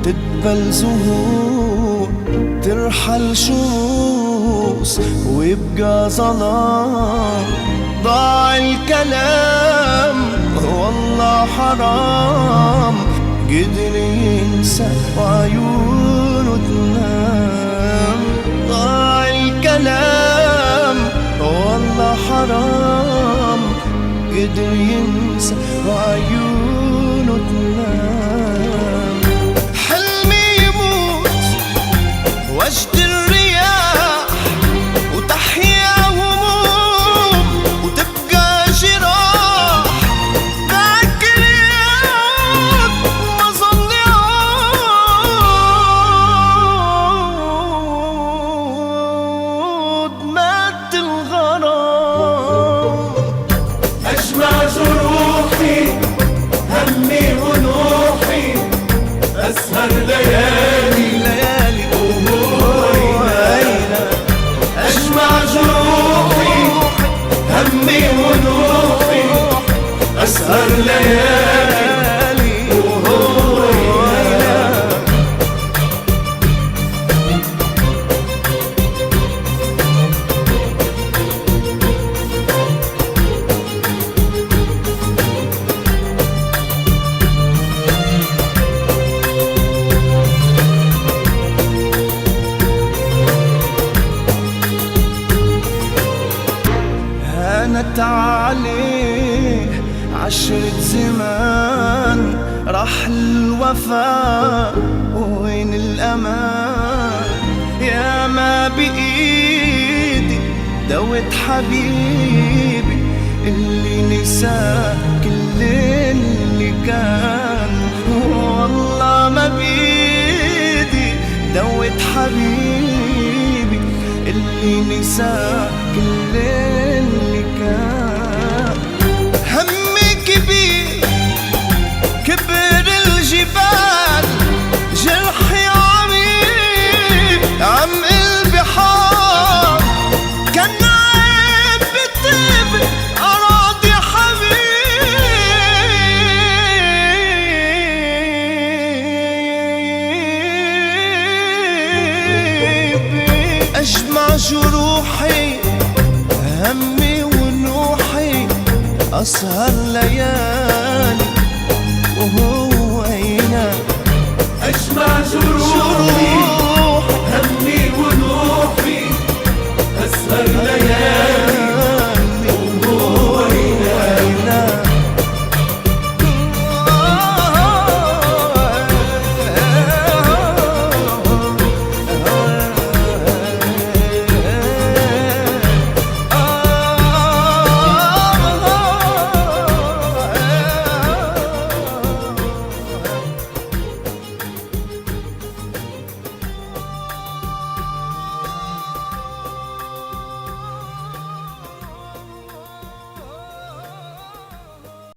تدبل زهور، ترحل شموس ويبقى ظلام. ضاع الكلام والله حرام، قدر ينسى وعيونه تنام. ضاع الكلام والله حرام، قدر ينسى وعيونه تنام. حلمي يموت وجد الرياح، وتحيا هموم وتبقى جراح. ذاكر يوم ما ظل يعود، مات الغرام. أجمع جروحي همي ونوحي، أسهر ليالي وهورينا. أجمع جروحي همي ونوحي، أسهر ليالي وهورينا. هانت عليه 10 زمان، راح الوفاء وين الأمان. يا ما بإيدي دوت حبيبي اللي نسى كل اللي كان. والله ما بإيدي دوت حبيبي اللي نسى كل اللي كان. همي كبير كبر الجبال، جرحي عميق عمق البحار. كان عيب بطيب أراضي حبيبي. أجمع جروحي همي ونوحي، أسهر ليالي